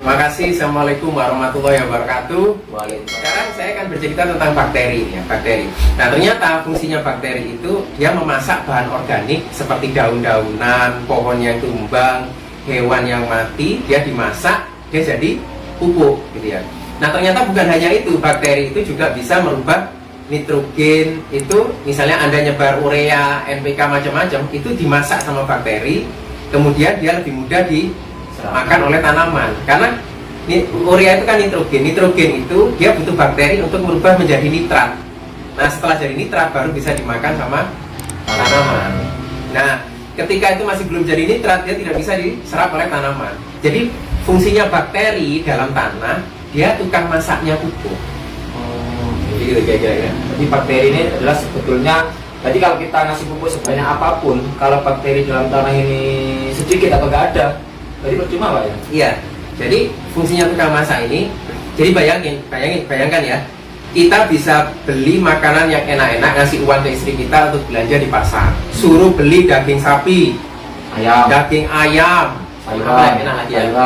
Terima kasih. Assalamualaikum warahmatullahi wabarakatuh. Waalaikumsalam. Sekarang saya akan bercerita tentang bakteri ya, bakteri. Nah, ternyata fungsinya bakteri itu dia memasak bahan organik seperti daun-daunan, pohon yang tumbang, hewan yang mati, dia dimasak, dia jadi pupuk gitu ya. Nah, ternyata bukan hanya itu, bakteri itu juga bisa merubah nitrogen. Itu misalnya Anda nyebar urea, NPK macam-macam, itu dimasak sama bakteri, kemudian dia lebih mudah dimakan oleh tanaman. Karena urea itu kan nitrogen itu dia butuh bakteri untuk merubah menjadi nitrat. Nah, setelah jadi nitrat baru bisa dimakan sama tanaman. Nah, ketika itu masih belum jadi nitrat, dia tidak bisa diserap oleh tanaman. Jadi fungsinya bakteri dalam tanah, dia tukang masaknya pupuk. Gitu kira-kira. Jadi bakteri ini adalah sebetulnya, tadi kalau kita ngasih pupuk sebanyak apapun, kalau bakteri dalam tanah ini sedikit atau nggak ada, jadi percuma Pak ya? Iya. Jadi fungsinya tukang masak ini, jadi bayangkan ya, kita bisa beli makanan yang enak-enak, ngasih uang ke istri kita untuk belanja di pasar, suruh beli daging sapi, daging ayam,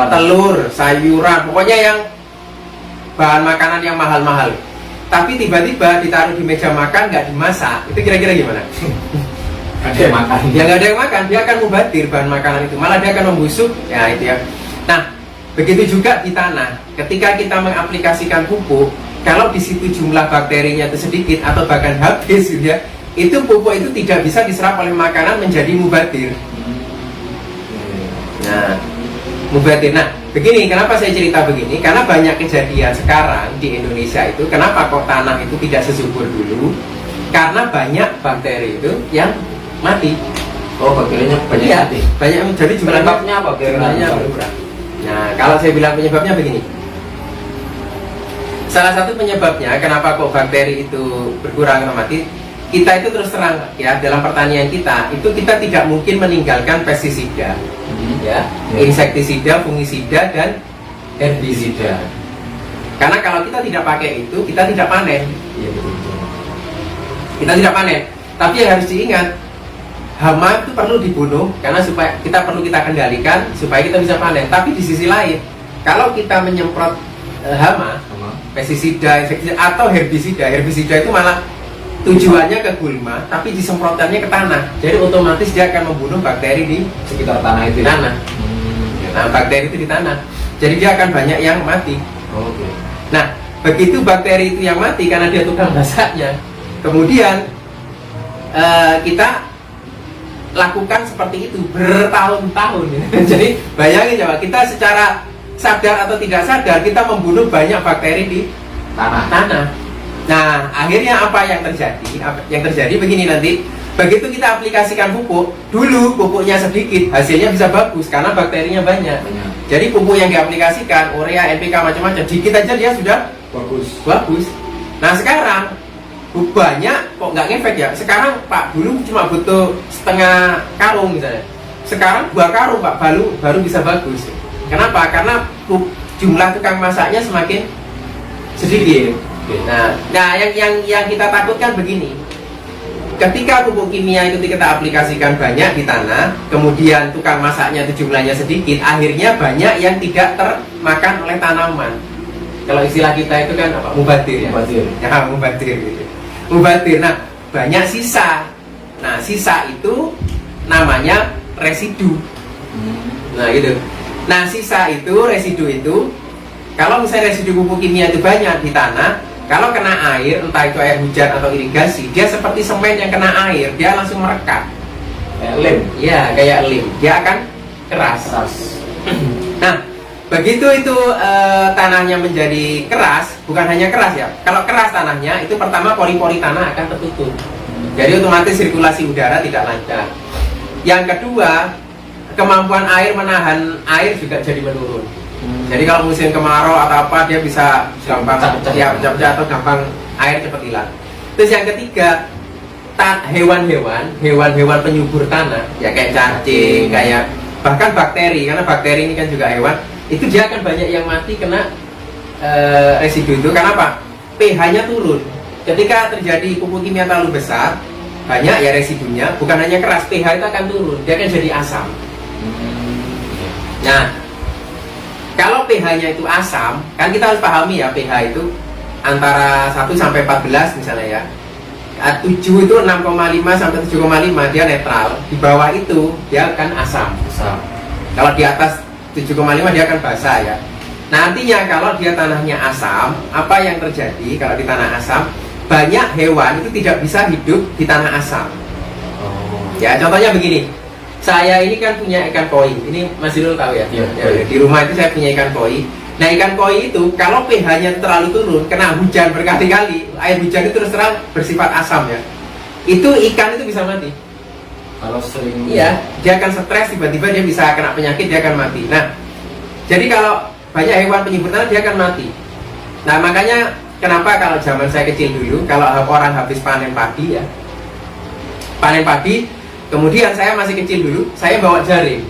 telur, sayuran, pokoknya yang bahan makanan yang mahal-mahal. Tapi tiba-tiba ditaruh di meja makan nggak dimasak, itu kira-kira gimana? Ada yang makan. Ya nggak ada yang makan, dia akan mubadir bahan makanan itu, malah dia akan membusuk, ya itu ya. Nah, begitu juga di tanah, ketika kita mengaplikasikan pupuk, kalau di situ jumlah bakterinya itu sedikit atau bahkan habis gitu ya, itu pupuk itu tidak bisa diserap oleh makanan menjadi mubadir. Nah, mubadir. Nah, begini, kenapa saya cerita begini? Karena banyak kejadian sekarang di Indonesia itu, kenapa kok tanah itu tidak sesubur dulu? Karena banyak bakteri itu yang mati. Oh, bakterinya banyak mati. Banyak, jadi Penyebabnya apa? Jumlahnya berkurang. Nah, kalau saya bilang penyebabnya begini. Salah satu penyebabnya kenapa kok bakteri itu berkurang atau mati, kita itu terus terang ya, dalam pertanian kita itu kita tidak mungkin meninggalkan pestisida, ya, insektisida, fungisida dan herbisida. Karena kalau kita tidak pakai itu, kita tidak panen. Iya betul. Kita tidak panen. Tapi yang harus diingat, hama itu perlu dibunuh karena supaya kita kendalikan supaya kita bisa panen. Tapi di sisi lain, kalau kita menyemprot hama, pestisida, insektisida atau herbisida itu malah tujuannya ke gulma, tapi disemprotannya ke tanah. Jadi otomatis dia akan membunuh bakteri di Sekitar tanah itu. tanah. Nah, bakteri itu di tanah. Jadi dia akan banyak yang mati. Oke. Nah, begitu bakteri itu yang mati karena dia tukang masaknya, kemudian kita lakukan seperti itu bertahun-tahun. Jadi bayangin coba, kita secara sadar atau tidak sadar kita membunuh banyak bakteri di tanah. Nah, akhirnya apa yang terjadi? Yang terjadi begini nanti, begitu kita aplikasikan pupuk, dulu pupuknya sedikit, hasilnya bisa bagus karena bakterinya banyak. Jadi pupuk yang diaplikasikan, urea, NPK macam-macam, dikit aja dia sudah bagus. Nah, sekarang banyak kok nggak ngefek ya. Sekarang Pak, dulu cuma butuh setengah karung misalnya. Sekarang 2 karung Pak, baru bisa bagus. Kenapa? Karena jumlah tukang masaknya semakin sedikit. Nah, yang kita takutkan begini. Ketika pupuk kimia itu kita aplikasikan banyak di tanah, kemudian tukang masaknya itu jumlahnya sedikit, akhirnya banyak yang tidak termakan oleh tanaman. Kalau istilah kita itu kan apa? Mubadir ya. Ya, mubadir gitu. Mubadir. Nah, banyak sisa. Nah, sisa itu namanya residu. Nah, gitu. Nah, sisa itu, residu itu, kalau misalnya residu pupuk kimia itu banyak di tanah, kalau kena air, entah itu air hujan atau irigasi, dia seperti semen yang kena air, dia langsung merekat. Kayak lem. Iya, kayak lem. Dia akan keras. Nah, begitu itu tanahnya menjadi keras, bukan hanya keras ya. Kalau keras tanahnya, itu pertama pori-pori tanah akan tertutup. Jadi otomatis sirkulasi udara tidak lancar. Yang kedua, kemampuan air menahan air juga jadi menurun. Jadi kalau musim kemarau atau apa, dia bisa gampang pecah-pecah atau gampang air cepat hilang. Terus yang ketiga, hewan-hewan penyubur tanah, ya kayak cacing, kayak bahkan bakteri, karena bakteri ini kan juga hewan, itu dia akan banyak yang mati kena residu itu. Kenapa? pH-nya turun. Ketika terjadi pupuk kimia terlalu besar, banyak ya residunya, bukan hanya keras, pH itu akan turun, dia akan jadi asam. Nah, kalau kalau pH-nya itu asam, kan kita harus pahami ya, pH itu antara 1 sampai 14 misalnya ya. 7 itu 6,5 sampai 7,5 dia netral. Di bawah itu dia akan asam. Kalau di atas 7,5 dia akan basah ya. Nah, artinya kalau dia tanahnya asam, apa yang terjadi kalau di tanah asam? Banyak hewan itu tidak bisa hidup di tanah asam. Ya, contohnya begini. Saya ini kan punya ikan koi. Ini Mas Irul tahu ya? Ya, di rumah itu saya punya ikan koi. Nah, ikan koi itu kalau pH-nya terlalu turun, kena hujan berkali-kali, air hujan itu terus terang bersifat asam ya. Itu ikan itu bisa mati. Kalau sering. Iya, dia akan stres, tiba-tiba dia bisa kena penyakit, dia akan mati. Nah, jadi kalau banyak hewan penyebut tanah dia akan mati. Nah, makanya kenapa kalau zaman saya kecil dulu, kalau orang habis panen padi ya, panen padi, kemudian saya masih kecil dulu, saya bawa jaring.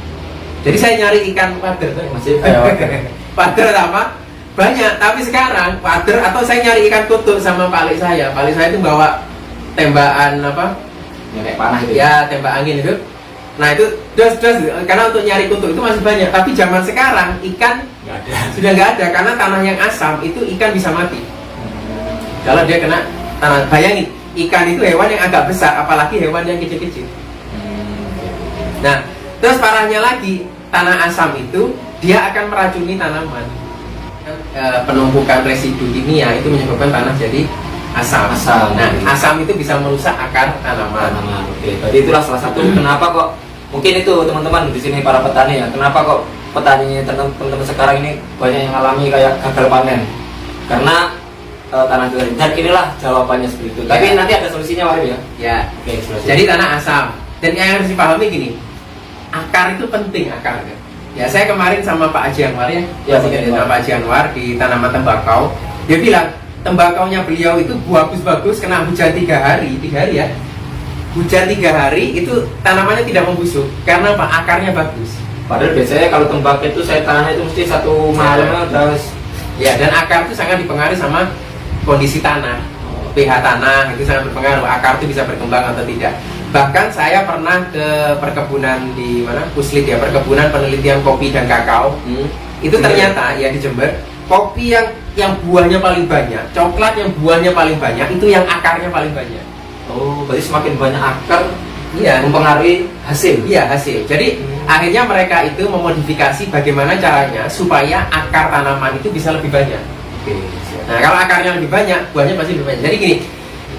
Jadi saya nyari ikan pader. Masih Pader apa? Banyak, tapi sekarang pader atau saya nyari ikan kutuk sama palik saya. Palik saya itu bawa tembakan apa? Ya, kayak panah itu. Ya, tembak angin itu. Nah, itu dos karena untuk nyari kutuk itu masih banyak. Tapi zaman sekarang ikan Nggak ada. sudah nggak ada karena tanah yang asam itu ikan bisa mati. Kalau dia kena tanah, bayangin ikan itu hewan yang agak besar, apalagi hewan yang kecil-kecil. Nah, terus parahnya lagi tanah asam itu dia akan meracuni tanaman. Penumpukan residu kimia itu menyebabkan tanah jadi asam. Nah, asam itu bisa merusak akar tanaman. Oke, tadi itulah salah satu kenapa kok mungkin itu teman-teman di sini para petani ya, kenapa kok petani teman-teman sekarang ini banyak yang mengalami kayak gagal panen karena tanah itu. Dan inilah jawabannya seperti itu. Tapi nanti ada solusinya Warif ya. Ya. Oke, solusi. Jadi tanah asam. Dan yang harus dipahami gini, akar itu penting akar. Ya, saya kemarin sama Pak Haji Anwar ya, sama Pak Haji Anwar di tanaman tembakau. Dia bilang tembakaunya beliau itu bagus-bagus, kena hujan 3 hari ya. Hujan 3 hari itu tanamannya tidak membusuk karena apa? Akarnya bagus. Padahal biasanya kalau tembakau itu saya tanahnya itu mesti 1 malam terus. Ya, dan akar itu sangat dipengaruhi sama kondisi tanah, pH tanah itu sangat berpengaruh. Akar itu bisa berkembang atau tidak. Bahkan saya pernah ke perkebunan di mana? Puslit ya, perkebunan penelitian kopi dan kakao. Itu ternyata ya di Jember, kopi yang buahnya paling banyak, coklat yang buahnya paling banyak, itu yang akarnya paling banyak. Oh, berarti semakin banyak akar Iya, mempengaruhi hasil. Iya, hasil. Jadi akhirnya mereka itu memodifikasi bagaimana caranya supaya akar tanaman itu bisa lebih banyak. Oke, siap. Nah, kalau akarnya lebih banyak, buahnya pasti lebih banyak. Jadi gini,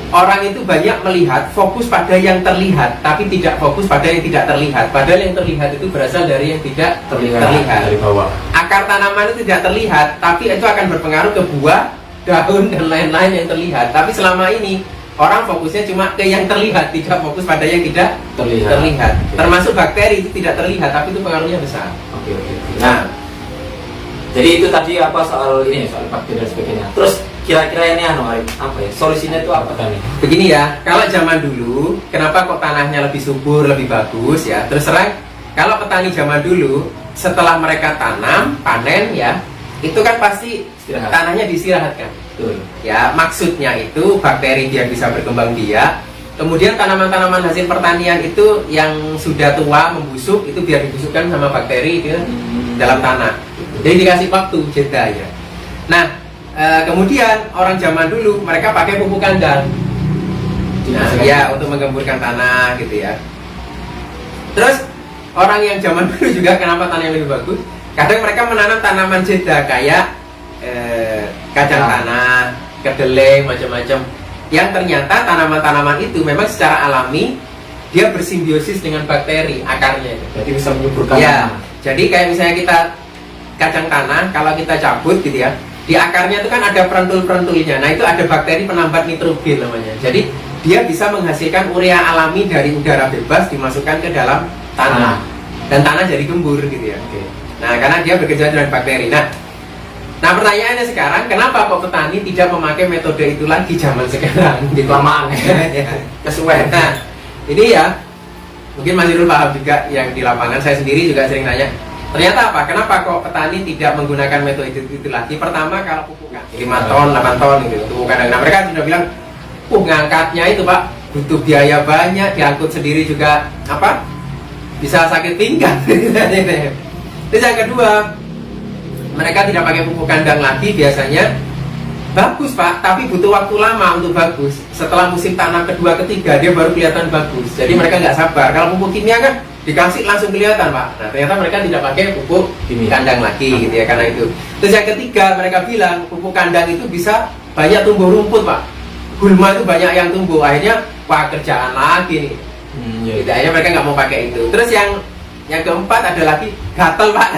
orang itu banyak melihat fokus pada yang terlihat, tapi tidak fokus pada yang tidak terlihat. Padahal yang terlihat itu berasal dari yang tidak terlihat. Dari bawah. Akar tanaman itu tidak terlihat, tapi itu akan berpengaruh ke buah, daun, dan lain-lain yang terlihat. Tapi selama ini orang fokusnya cuma ke yang terlihat, tidak fokus pada yang tidak terlihat. Oke. Termasuk bakteri itu tidak terlihat, tapi itu pengaruhnya besar. Oke. Nah, jadi itu tadi apa soal ini, soal bakteri dan sebagainya. Terus kira-kira ini apa ya? Solusinya itu apa kan? Begini ya, kalau zaman dulu, kenapa kok tanahnya lebih subur, lebih bagus ya? Terus terang, kalau petani zaman dulu, setelah mereka tanam, panen ya, itu kan pasti tanahnya diistirahatkan. Betul. Ya, maksudnya itu bakteri biar bisa berkembang biak. Kemudian tanaman-tanaman hasil pertanian itu yang sudah tua membusuk itu biar dibusukkan sama bakteri di dalam tanah. Jadi dikasih waktu jeda ya. Nah, kemudian orang zaman dulu mereka pakai pupuk kandang. Nah, ya untuk menggemburkan tanah gitu ya. Terus orang yang zaman dulu juga kenapa tanahnya lebih bagus? Kadang mereka menanam tanaman jeda kayak kacang tanah, kedelai, macam-macam. Yang ternyata tanaman-tanaman itu memang secara alami dia bersimbiosis dengan bakteri akarnya itu. Jadi bisa menyuburkan. Ya, jadi kayak misalnya kita kacang tanah, kalau kita cabut gitu ya, di akarnya itu kan ada perentul-perentulnya. Nah, itu ada bakteri penambat nitrogen namanya. Jadi dia bisa menghasilkan urea alami dari udara bebas dimasukkan ke dalam tanah. Dan tanah jadi gembur gitu ya. Oke. Nah, karena dia bekerja dengan bakteri. Nah, pertanyaannya sekarang, kenapa kok petani tidak memakai metode itu lagi zaman sekarang? Kelamaan ya. Kesuwen. Nah, ini ya, mungkin Mas Irul paham juga yang di lapangan. Saya sendiri juga sering nanya, ternyata apa? Kenapa kok petani tidak menggunakan metode itu lagi? Pertama, kalau pupukan 5 ton, 8 ton gitu, pupukan. Nah, mereka sudah bilang, ngangkatnya itu Pak, butuh biaya banyak, diangkut sendiri juga, bisa sakit pinggang. Terus yang kedua, mereka tidak pakai pupuk kandang lagi, biasanya bagus Pak, tapi butuh waktu lama untuk bagus. Setelah musim tanam kedua ketiga dia baru kelihatan bagus. Jadi mereka nggak sabar. Kalau pupuk kimia kan dikasih langsung kelihatan Pak. Nah ternyata mereka tidak pakai pupuk kandang lagi gitu ya, karena itu. Terus yang ketiga, mereka bilang pupuk kandang itu bisa banyak tumbuh rumput Pak. Gulma itu banyak yang tumbuh, akhirnya wah kerjaan lagi nih. Gitu, akhirnya mereka nggak mau pakai itu. Terus yang keempat ada lagi gatel Pak.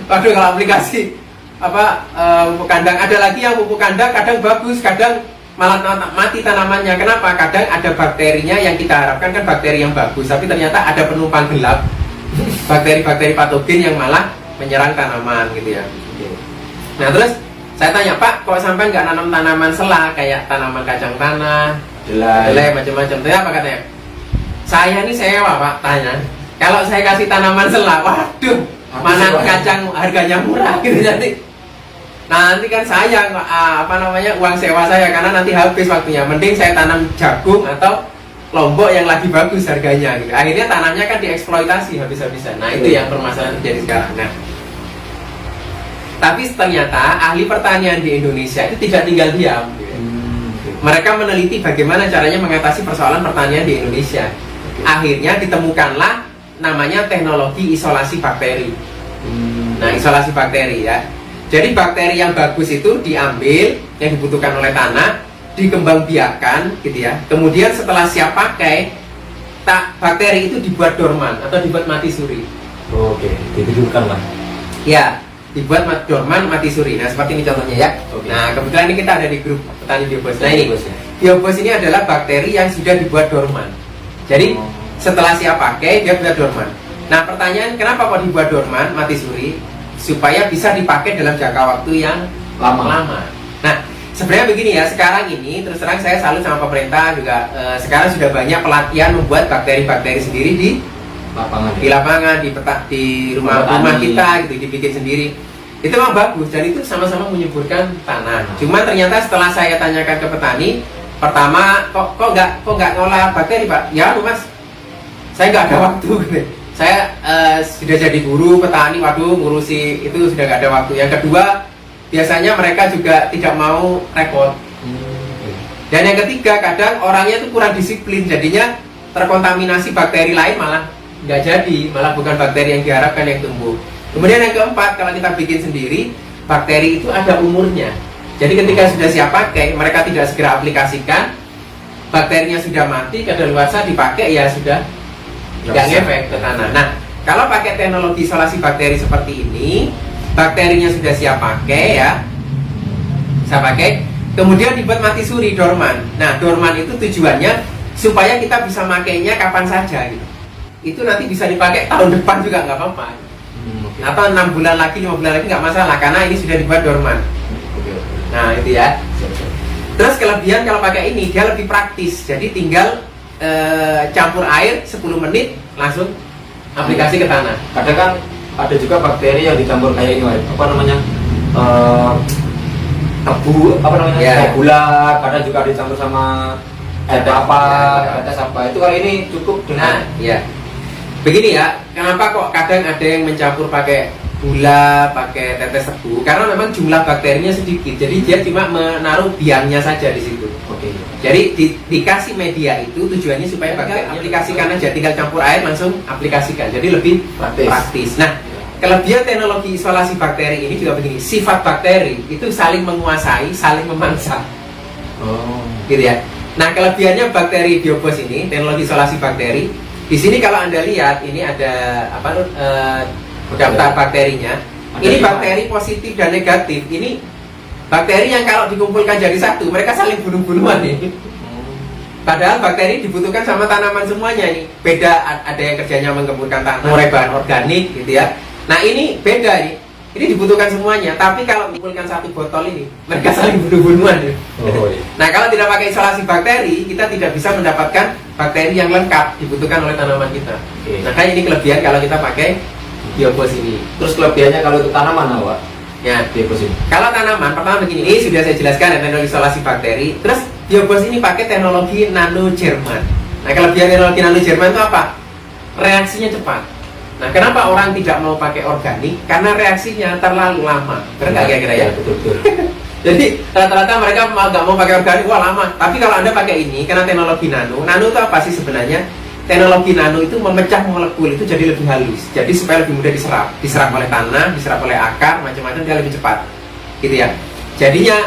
Waduh, kalau aplikasi pupuk kandang, ada lagi yang pupuk kandang kadang bagus, kadang malah mati tanamannya. Kenapa? Kadang ada bakterinya yang kita harapkan kan bakteri yang bagus, tapi ternyata ada penumpang gelap, bakteri-bakteri patogen yang malah menyerang tanaman gitu ya. Nah terus saya tanya, Pak, kok sampai nggak nanam tanaman selah kayak tanaman kacang tanah, kedelai, macam-macam? Ternyata apa katanya? Saya ini sewa Pak, tanya. Kalau saya kasih tanaman selah, waduh, mana kacang harganya murah gitu nanti. Nanti kan sayang uang sewa saya, karena nanti habis waktunya. Mending saya tanam jagung atau lombok yang lagi bagus harganya gitu. Akhirnya tanamnya kan dieksploitasi habis-habisan. Nah itu yang permasalahan terjadi sekarang. Nah, tapi ternyata ahli pertanian di Indonesia itu tidak tinggal diam gitu. Mereka meneliti bagaimana caranya mengatasi persoalan pertanian di Indonesia. Akhirnya ditemukanlah namanya teknologi isolasi bakteri. Nah, isolasi bakteri ya. Jadi bakteri yang bagus itu diambil, yang dibutuhkan oleh tanah, dikembangbiakan gitu ya. Kemudian setelah siap pakai, bakteri itu dibuat dorman atau dibuat mati suri. Oke, ditidurkan lah. Ya, dibuat dorman mati suri. Nah, seperti ini contohnya ya. Nah, kebetulan ini kita ada di grup petani biobos. Nah, ini biobos ini adalah bakteri yang sudah dibuat dorman. Jadi setelah siap pakai dia bisa dorman. Nah pertanyaan, kenapa kok dibuat dorman mati suri? Supaya bisa dipakai dalam jangka waktu yang lama. Nah sebenarnya begini ya, sekarang ini terus terang saya salut sama pemerintah juga. Sekarang sudah banyak pelatihan membuat bakteri-bakteri sendiri di lapangan, di rumah kita gitu, dibikin sendiri. Itu memang bagus dan itu sama-sama menyuburkan tanah. Cuma ternyata setelah saya tanyakan ke petani, pertama kok nggak ngolah bakteri Pak? Ya Mas, saya nggak ada waktu gitu. Saya sudah jadi guru petani, waduh ngurusi itu sudah nggak ada waktu. Yang kedua, biasanya mereka juga tidak mau repot. Dan yang ketiga, kadang orangnya itu kurang disiplin, jadinya terkontaminasi bakteri lain malah nggak jadi, malah bukan bakteri yang diharapkan yang tumbuh. Kemudian yang keempat, kalau kita bikin sendiri, bakteri itu ada umurnya. Jadi ketika sudah siap pakai, mereka tidak segera aplikasikan, bakterinya sudah mati, kadaluarsa dipakai ya sudah nggak ngefek ke tanah. Nah, kalau pakai teknologi isolasi bakteri seperti ini, bakterinya sudah siap pakai ya, saya pakai, kemudian dibuat mati suri, dorman. Nah, dorman itu tujuannya supaya kita bisa makainya kapan saja gitu. Itu nanti bisa dipakai tahun depan juga nggak apa-apa. Atau 6 bulan lagi, 5 bulan lagi nggak masalah, karena ini sudah dibuat dorman. Nah, itu ya. Terus kelebihan kalau pakai ini, dia lebih praktis. Jadi tinggal campur air 10 menit langsung aplikasi ke tanah. Kadang kan ada juga bakteri yang dicampur kayak ini, apa namanya, tebu, apa namanya, kayak gula. Kadang juga dicampur sama tetes apa. Itu kali ini cukup dengan. Nah, ya. Begini ya, kenapa kok kadang ada yang mencampur pakai gula, pakai tetes tebu? Karena memang jumlah bakterinya sedikit, jadi dia cuma menaruh biangnya saja di situ. Oke. Jadi dikasih media itu tujuannya supaya bakterinya aplikasikan aja, tinggal campur air langsung aplikasikan. Jadi lebih praktis. Nah, kelebihan teknologi isolasi bakteri ini juga begini, sifat bakteri itu saling menguasai, saling memangsa. Gitu ya. Nah, kelebihannya bakteri biobos ini, teknologi isolasi bakteri. Di sini kalau Anda lihat ini ada daftar bakterinya. Ini bakteri positif dan negatif. Ini bakteri yang kalau dikumpulkan jadi satu, mereka saling bunuh-bunuhan nih. Padahal bakteri dibutuhkan sama tanaman semuanya ini. Beda, ada yang kerjanya menggemburkan tanah, mengurai bahan organik gitu ya. Nah ini beda nih. Ini dibutuhkan semuanya. Tapi kalau dikumpulkan satu botol ini, mereka saling bunuh-bunuhan nih. Nah kalau tidak pakai isolasi bakteri, kita tidak bisa mendapatkan bakteri yang lengkap dibutuhkan oleh tanaman kita. Makanya ini kelebihan kalau kita pakai biobos ini. Terus kelebihannya kalau itu tanaman apa? Ya, biobos ini. Kalau tanaman, pertama begini, ini sudah saya jelaskan ya, teknologi isolasi bakteri. Terus biobos ini pakai teknologi nano Jerman. Nah, kelebihan teknologi nano Jerman itu apa? Reaksinya cepat. Nah, kenapa orang tidak mau pakai organik? Karena reaksinya terlalu lama. Benar nggak kira-kira ya? Betul. Jadi rata-rata mereka nggak mau pakai organik, wah lama. Tapi kalau Anda pakai ini, karena teknologi nano itu apa sih sebenarnya? Teknologi nano itu memecah molekul itu jadi lebih halus. Jadi supaya lebih mudah diserap oleh tanah, diserap oleh akar, macam-macam, dia lebih cepat. Gitu ya. Jadinya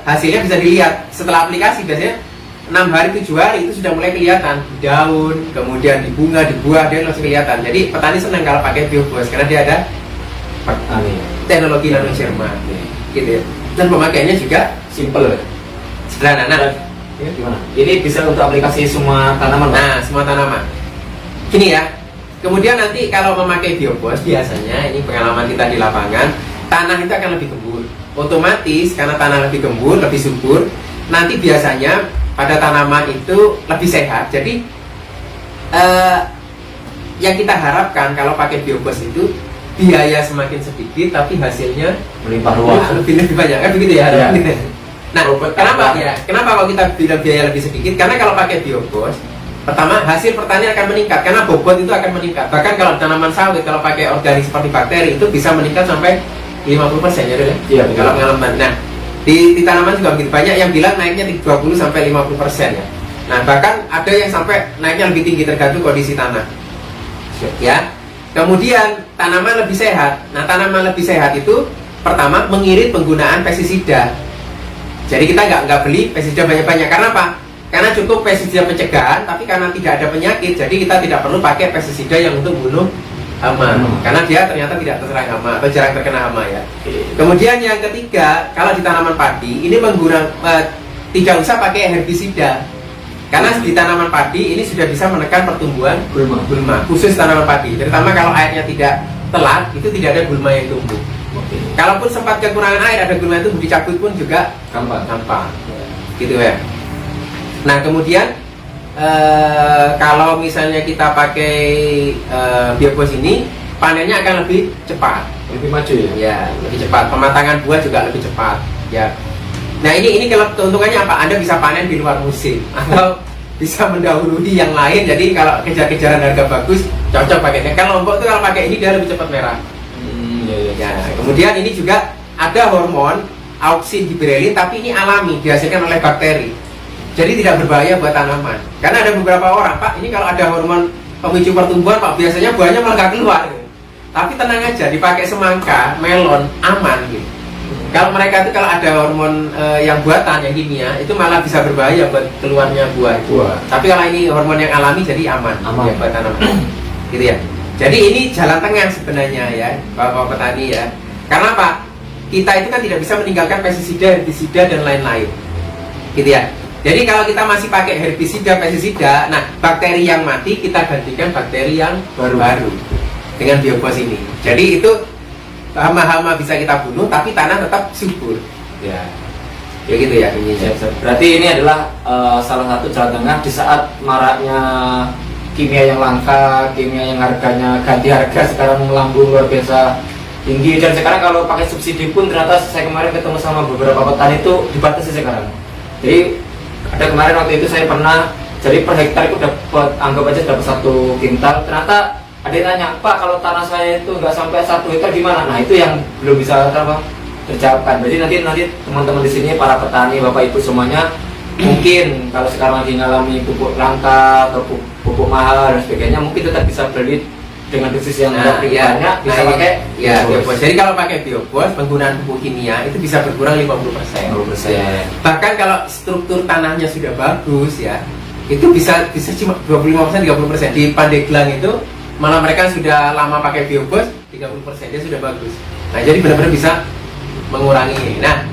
hasilnya bisa dilihat setelah aplikasi, biasanya 6 hari 7 hari itu sudah mulai kelihatan di daun, kemudian di bunga, di buah, dia langsung kelihatan. Jadi petani senang kalau pakai biobos karena dia ada teknologi nano Sherman, gitu ya. Dan pemakaiannya juga Simple. sederhana. Nah, Gimana? Ini bisa untuk aplikasi semua tanaman, Pak? nah, semua tanaman. Gini ya. Kemudian nanti kalau memakai biobos biasanya ini pengalaman kita di lapangan, tanah itu akan lebih gembur. Otomatis karena tanah lebih gembur, lebih subur, nanti biasanya pada tanaman itu lebih sehat. Jadi yang kita harapkan kalau pakai biobos itu biaya semakin sedikit tapi hasilnya Melimpah ruah. lebih banyak, kan begitu ya? Ya. Nah, kenapa kalau kita bilang biaya lebih sedikit? Karena kalau pakai biobos, pertama hasil pertanian akan meningkat karena bobot itu akan meningkat. Bahkan kalau tanaman sawit kalau pakai organik seperti bakteri itu bisa meningkat sampai 50% ya, Dul, ya? Iya, Kalau pengalaman. Nah, di tanaman juga begitu banyak yang bilang naiknya 20 sampai 50% ya. Nah, bahkan ada yang sampai naiknya lebih tinggi tergantung kondisi tanah. Ya. Kemudian tanaman lebih sehat. Nah, tanaman lebih sehat itu pertama mengirit penggunaan pestisida. Jadi kita nggak beli pestisida banyak-banyak. Karena apa? Karena cukup pestisida pencegahan, tapi karena tidak ada penyakit, jadi kita tidak perlu pakai pestisida yang untuk bunuh hama. Karena dia ternyata tidak terserang hama atau jarang terkena hama ya. Kemudian yang ketiga, kalau di tanaman padi ini menggunakan tidak usah pakai herbisida. Karena di tanaman padi ini sudah bisa menekan pertumbuhan gulma, khusus tanaman padi. Terutama kalau airnya tidak telat, itu tidak ada gulma yang tumbuh. Kalaupun sempat kekurangan air, ada gulma itu dicabut pun juga gampang. Gitu ya. Nah, kemudian kalau misalnya kita pakai biobos ini, panennya akan lebih cepat, Lebih maju ya? ya, lebih cepat. Pematangan buah juga lebih cepat, ya. Nah, ini kalau keuntungannya apa? Anda bisa panen di luar musim atau bisa mendahului yang lain. Jadi kalau kejar-kejaran harga bagus, cocok pakainya. Kalau lombok itu kalau pakai ini dia lebih cepat merah. Ya, kemudian ini juga ada hormon auksin giberelin, tapi ini alami, dihasilkan oleh bakteri. Jadi tidak berbahaya buat tanaman. Karena ada beberapa orang, Pak, ini kalau ada hormon pemicu pertumbuhan, Pak, biasanya buahnya malah nggak keluar. Tapi tenang aja, dipakai semangka, melon, aman gitu. Kalau mereka itu kalau ada hormon yang buatan, yang kimia, itu malah bisa berbahaya buat keluarnya buah itu. Tapi kalau ini hormon yang alami, jadi aman. Ya, buat tanaman. Gitu ya. Jadi ini jalan tengah sebenarnya ya, Bapak petani ya. Karena apa? Kita itu kan tidak bisa meninggalkan pestisida, herbisida dan lain-lain. Gitu ya. Jadi kalau kita masih pakai herbisida, pestisida, nah bakteri yang mati kita gantikan bakteri yang baru dengan biobos ini. Jadi itu hama-hama bisa kita bunuh, tapi tanah tetap subur. Ya, ya gitu ya. Berarti ini adalah salah satu jalan tengah di saat maraknya kimia yang langka, kimia yang harganya ganti harga sekarang melambung luar biasa tinggi. Dan sekarang kalau pakai subsidi pun ternyata saya kemarin ketemu sama beberapa petani itu dibatasi sekarang. Jadi ada kemarin waktu itu saya pernah, jadi per hektar itu dapat, anggap aja dapat 1 kintal. Ternyata ada yang tanya, Pak, kalau tanah saya itu nggak sampai 1 hektar gimana? Nah itu yang belum bisa terjawabkan. Jadi nanti teman-teman di sini, para petani, bapak ibu semuanya, mungkin kalau sekarang lagi mengalami pupuk langka atau pupuk mahal dan sebagainya, mungkin tetap bisa beli dengan dosis yang banyak, bisa pakai biobos. Jadi kalau pakai biobos, penggunaan pupuk kimia itu bisa berkurang 50%. Bahkan kalau struktur tanahnya sudah bagus ya, itu bisa cuma 25%, 30%. Di Pandeglang itu malah mereka sudah lama pakai biobos, 30% dia sudah bagus. Nah, jadi benar-benar bisa mengurangi ini. Nah,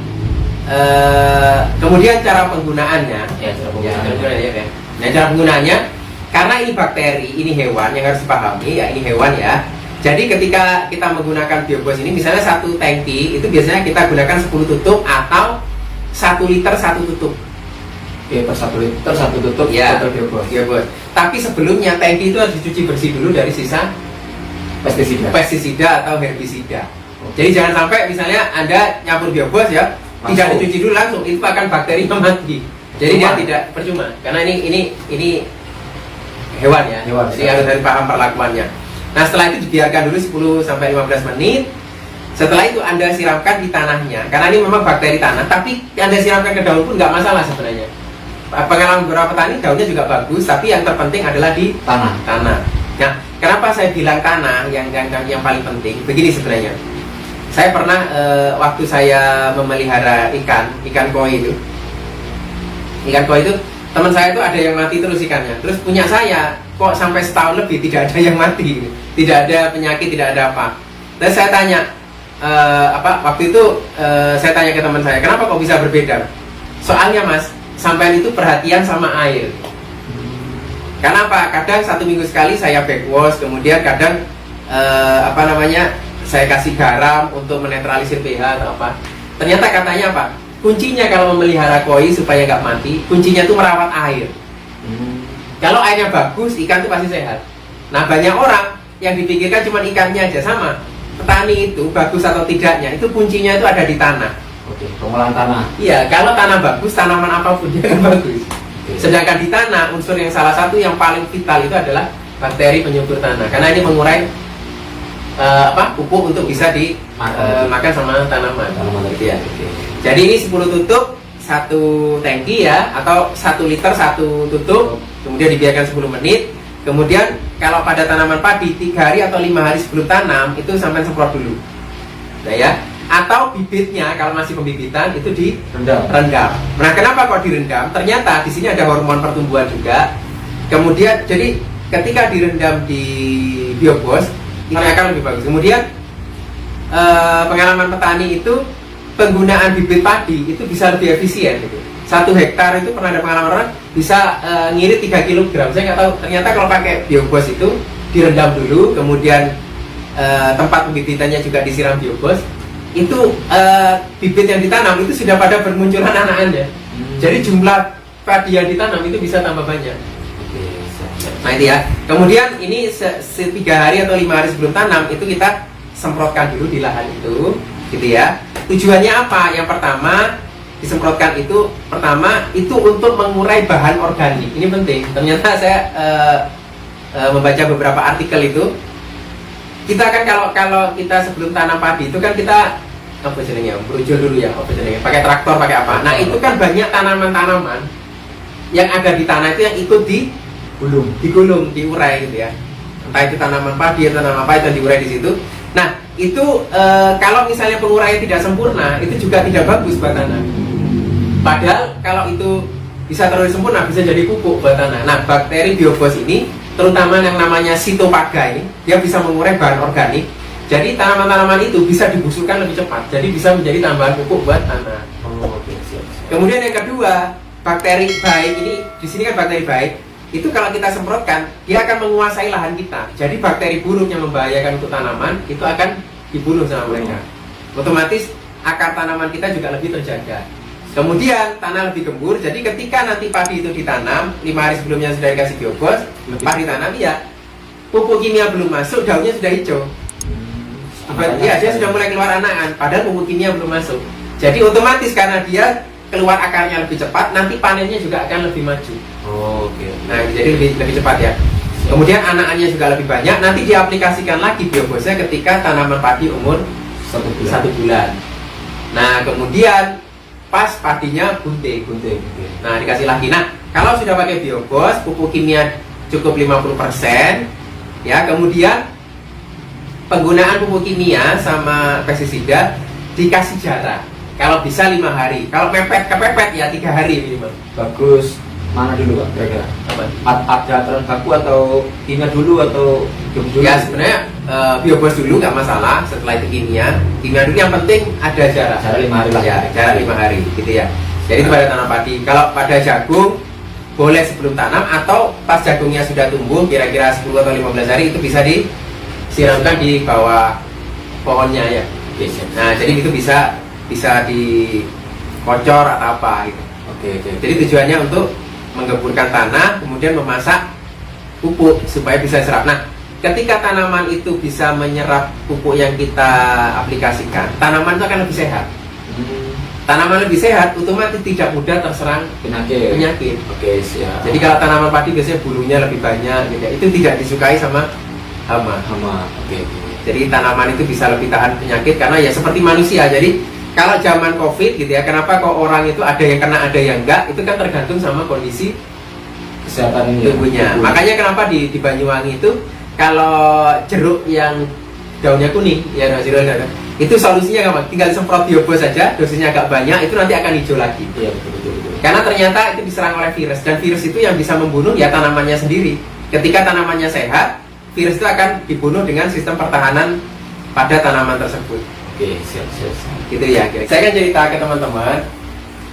kemudian cara penggunaannya, cara penggunaannya, karena ini bakteri, ini hewan yang harus dipahami ya, ini hewan ya. Jadi ketika kita menggunakan biobos ini, misalnya 1 tangki itu biasanya kita gunakan 10 tutup atau 1 liter 1 tutup. Oke, per 1 liter 1 tutup ya, biobos. Tapi sebelumnya tangki itu harus dicuci bersih dulu dari sisa pestisida atau herbisida. Jadi jangan sampai misalnya Anda nyampur biobos ya, tidak dicuci dulu langsung, itu akan bakteri mati. Jadi dia tidak percuma, karena ini hewan ya. Jadi harus paham perlakuannya. Nah setelah itu dibiarkan dulu 10-15 menit. Setelah itu Anda siramkan di tanahnya, karena ini memang bakteri tanah, tapi Anda siramkan ke daun pun nggak masalah sebenarnya. Pengalaman beberapa petani daunnya juga bagus, tapi yang terpenting adalah di Tanah. Nah, kenapa saya bilang tanah yang paling penting? Begini sebenarnya. Saya pernah waktu saya memelihara ikan koi itu. Ikan koi itu teman saya itu ada yang mati terus ikannya. Terus punya saya kok sampai setahun lebih tidak ada yang mati, tidak ada penyakit, tidak ada apa. Dan saya tanya, waktu itu saya tanya ke teman saya, kenapa kok bisa berbeda? Soalnya mas, sampai itu perhatian sama air. Karena apa? Kadang 1 minggu sekali saya backwash, kemudian kadang saya kasih garam untuk menetralisir pH atau apa. Ternyata katanya apa? Kuncinya kalau memelihara koi supaya nggak mati, kuncinya itu merawat air. Kalau airnya bagus, ikan itu pasti sehat. Nah banyak orang yang dipikirkan cuma ikannya aja. Sama petani itu bagus atau tidaknya itu kuncinya itu ada di tanah. Oke, pengolahan tanah. Iya, kalau tanah bagus, tanaman apapun dia akan bagus. Sedangkan di tanah, unsur yang salah satu yang paling vital itu adalah bakteri penyubur tanah. Karena ini mengurai pupuk untuk bisa dimakan sama tanaman. Gitu ya. Jadi ini 10 tutup 1 tangki ya, atau 1 liter 1 tutup, kemudian dibiarkan 10 menit. Kemudian kalau pada tanaman padi 3 hari atau 5 hari sebelum tanam itu sampai semprot dulu. Nah ya, atau bibitnya kalau masih pembibitan itu direndam. Nah, kenapa kok direndam? Ternyata di sini ada hormon pertumbuhan juga. Kemudian jadi ketika direndam di biobos ini akan lebih bagus. Kemudian pengalaman petani itu penggunaan bibit padi itu bisa lebih efisien gitu. 1 hektar itu pernah ada pengalaman orang bisa ngirit 3 kg. Saya nggak tahu, ternyata kalau pakai biobos itu direndam dulu, kemudian tempat pembibitannya juga disiram biobos. Itu bibit yang ditanam itu sudah pada bermunculan anak-anaknya. Jadi jumlah padi yang ditanam itu bisa tambah banyak. Nah itu ya. Kemudian ini 3 hari atau 5 hari sebelum tanam itu kita semprotkan dulu di lahan itu, gitu ya. Tujuannya apa? Yang pertama disemprotkan itu untuk mengurai bahan organik. Ini penting. Ternyata saya membaca beberapa artikel itu. Kita kan kalau kita sebelum tanam padi itu kan kita brojol dulu ya, pakai traktor, pakai apa. Nah itu kan banyak tanaman-tanaman yang ada di tanah itu yang ikut digulung, diurai gitu ya. Entah itu tanaman padi atau tanaman apa itu diurai di situ. Nah itu kalau misalnya penguraian tidak sempurna itu juga tidak bagus buat tanah. Padahal kalau itu bisa terus sempurna bisa jadi pupuk buat tanah. Nah bakteri biobos ini terutama yang namanya sitopaga ini dia bisa mengurai bahan organik. Jadi tanaman-tanaman itu bisa dibusukkan lebih cepat. Jadi bisa menjadi tambahan pupuk buat tanah. Siap. Kemudian yang kedua, bakteri baik ini di sini kan bakteri baik itu kalau kita semprotkan dia akan menguasai lahan kita. Jadi bakteri buruk yang membahayakan untuk tanaman itu akan dibunuh sama mereka. Otomatis akar tanaman kita juga lebih terjaga. Kemudian tanah lebih gembur. Jadi ketika nanti padi itu ditanam 5 hari sebelumnya sudah dikasih biobos, padi tanam ya pupuk kimia belum masuk, daunnya sudah hijau. Iya, dia sudah mulai keluar anakan, padahal pupuk kimia belum masuk. Jadi otomatis karena dia keluar akarnya lebih cepat, nanti panennya juga akan lebih maju. Oke. Nah, jadi lebih cepat ya. Kemudian anakannya juga lebih banyak. Nanti diaplikasikan lagi biobosnya ketika tanaman padi umur 1 bulan. Nah, kemudian pas padinya bunting. Nah, dikasih lagi. Nah, kalau sudah pakai biobos, pupuk kimia cukup 50%, ya. Kemudian penggunaan pupuk kimia sama pestisida dikasih jarak. Kalau bisa 5 hari. Kalau kepepet ya 3 hari minimal. Bagus. Mana dulu Pak kira-kira? Ada aturan baku atau kimia dulu atau biobos dulu? Ya sebenarnya biobos dulu nggak masalah. Setelah itu kimia dulu yang penting ada jarak. Jarak 5 hari lah. Ya, jarak 5 hari gitu ya. Jadi itu pada tanam padi. Kalau pada jagung boleh sebelum tanam atau pas jagungnya sudah tumbuh kira-kira 10 atau 15 hari itu bisa disiramkan di bawah pohonnya ya. Nah jadi itu bisa dikocor atau apa gitu. Oke. Jadi tujuannya untuk menggemburkan tanah, kemudian memasak pupuk supaya bisa serap. Nah, ketika tanaman itu bisa menyerap pupuk yang kita aplikasikan, tanaman itu akan lebih sehat. Tanaman lebih sehat, otomatis tidak mudah terserang penyakit. Oke, siap. Jadi kalau tanaman padi biasanya bulunya lebih banyak, gitu. Itu tidak disukai sama hama. Oke. Jadi tanaman itu bisa lebih tahan penyakit karena ya seperti manusia. Jadi kalau zaman COVID gitu ya, kenapa kok orang itu ada yang kena ada yang enggak, itu kan tergantung sama kondisi Kesehatan tubuhnya. Makanya kenapa di Banyuwangi itu kalau jeruk yang daunnya kuning ya Mas Irul, itu solusinya gampang, tinggal semprot biobos saja, dosisnya agak banyak, itu nanti akan hijau lagi. Iya, betul. Karena ternyata itu diserang oleh virus, dan virus itu yang bisa membunuh ya tanamannya sendiri. Ketika tanamannya sehat, virus itu akan dibunuh dengan sistem pertahanan pada tanaman tersebut. Oke, siap. Gitu ya. Saya kan cerita ke teman-teman.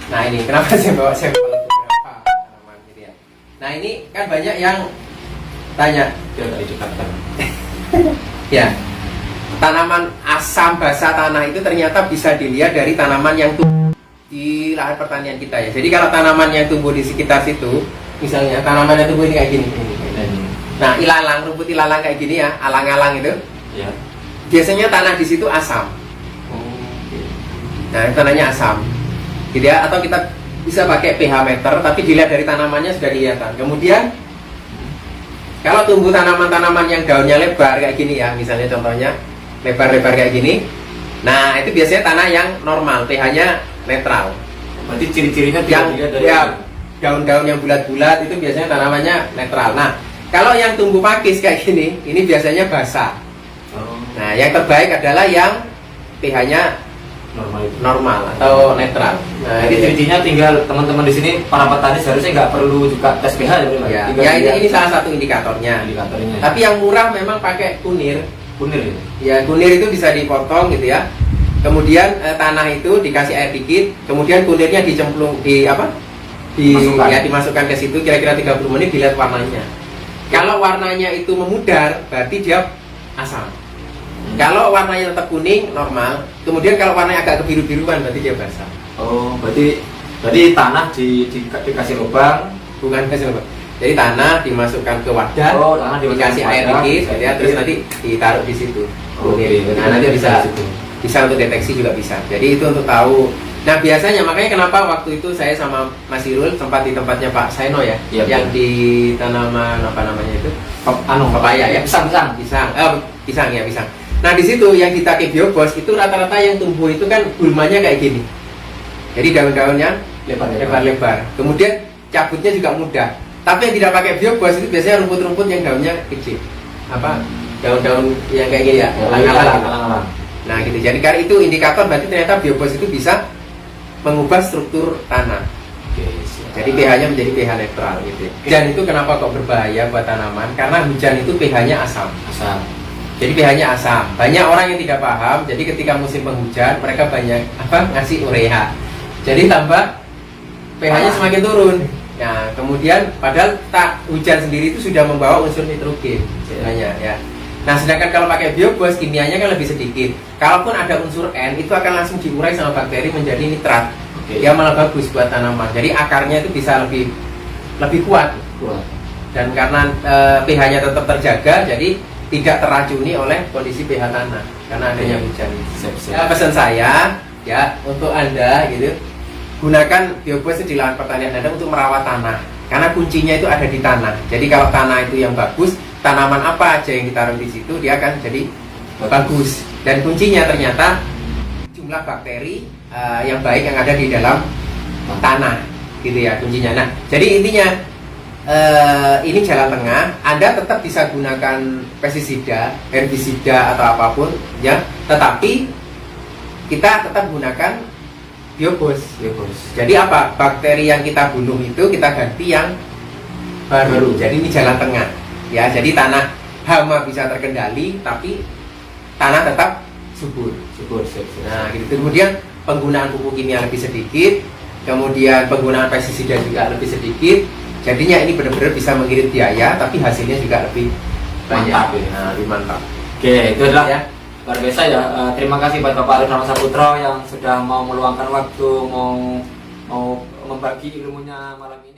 Nah ini kenapa saya bawa sampel beberapa tanaman gitu ya. Nah ini kan banyak yang tanya, Coba tadi dekatkan. ya tanaman asam basa tanah itu ternyata bisa dilihat dari tanaman yang tumbuh di lahan pertanian kita ya. Jadi kalau tanaman yang tumbuh di sekitar situ, misalnya tanaman yang tumbuh ini kayak gini. Nah ilalang, rumput ilalang kayak gini ya, alang-alang itu. Ya. Biasanya tanah di situ asam. Nah, tanahnya asam. Gitu ya, atau kita bisa pakai pH meter, tapi dilihat dari tanamannya sudah kelihatan. Kemudian kalau tumbuh tanaman-tanaman yang daunnya lebar kayak gini ya, misalnya contohnya lebar-lebar kayak gini. Nah, itu biasanya tanah yang normal, pH-nya netral. Berarti ciri-cirinya Yang dilihat dari ya, daun-daun yang bulat-bulat itu biasanya tanamannya netral. Nah, kalau yang tumbuh pakis kayak gini, ini biasanya basah. Nah, yang terbaik adalah yang pH-nya normal atau netral. Nah, jadi ciri-cirinya tinggal teman-teman di sini para petani seharusnya nggak perlu juga tes pH ya, Bro? ya, Tinggal ya lihat ini salah satu indikatornya. indikatornya. Tapi yang murah memang pakai kunir. Kunir ya? Ya, kunir itu bisa dipotong gitu ya. Kemudian tanah itu dikasih air dikit, kemudian kunirnya dicemplung dimasukkan ke situ kira-kira 30 menit, dilihat warnanya. Kalau warnanya itu memudar, berarti dia asam. Kalau warnanya tetap kuning, normal. Kemudian kalau warnanya agak kebiru-biruan, berarti dia basah. Oh, berarti tanah dikasih lubang. Bukan kasih lubang. Jadi tanah dimasukkan ke wadah, Tanah dikasih air dikit, gitu ya, terus nanti ditaruh di situ. Nah, nanti bisa untuk deteksi juga bisa. Jadi itu untuk tahu. Nah, biasanya makanya kenapa waktu itu saya sama Mas Irul sempat di tempatnya Pak Saino ya, yang di tanaman apa namanya itu? Pepaya ya. Pisang ya, pisang. Nah, di situ yang kita ke biobos itu rata-rata yang tumbuh itu kan gulmanya kayak gini. Jadi daun-daunnya lebar-lebar. Kemudian cabutnya juga mudah. Tapi yang tidak pakai biobos itu biasanya rumput-rumput yang daunnya kecil. Daun-daun yang kayak gini ya, alang-alang. Nah, gitu. Jadi karena itu indikator berarti ternyata biobos itu bisa mengubah struktur tanah. Jadi pH-nya menjadi pH netral gitu. Hujan itu kenapa kok berbahaya buat tanaman? Karena hujan itu pH-nya asam. Jadi pH-nya asam. Banyak orang yang tidak paham. Jadi ketika musim penghujan mereka banyak ngasih urea. Jadi tambah pH-nya semakin turun. Nah, kemudian padahal hujan sendiri itu sudah membawa unsur nitrogen sebenarnya ya. Nah, sedangkan kalau pakai biobos kimianya kan lebih sedikit. Kalaupun ada unsur N, itu akan langsung diurai sama bakteri menjadi nitrat. Dia malah bagus buat tanaman. Jadi akarnya itu bisa lebih kuat. Dan karena pH-nya tetap terjaga, jadi tidak teracuni oleh kondisi pH tanah karena adanya hujan. Ya, pesan saya ya untuk Anda gitu, gunakan biobos di lahan pertanian Anda untuk merawat tanah. Karena kuncinya itu ada di tanah. Jadi kalau tanah itu yang bagus, tanaman apa aja yang ditaruh di situ dia akan jadi bagus. Dan kuncinya ternyata jumlah bakteri yang baik yang ada di dalam tanah, gitu ya kuncinya. Nah, jadi intinya ini jalan tengah. Anda tetap bisa gunakan pestisida, herbisida atau apapun, ya. Tetapi kita tetap gunakan biobos. Jadi apa? Bakteri yang kita bunuh itu kita ganti yang baru. Jadi ini jalan tengah. Ya, jadi tanah hama bisa terkendali, tapi tanah tetap subur. Nah, gitu. Kemudian penggunaan pupuk kimia lebih sedikit, kemudian penggunaan pestisida juga lebih sedikit. Jadinya ini benar-benar bisa mengirit biaya, tapi hasilnya juga lebih banyak. Nah, lebih mantap. Oke, itu adalah ya luar biasa ya. Terima kasih buat Bapak Arif Rama Saputro yang sudah mau meluangkan waktu, mau membagi ilmunya malam ini.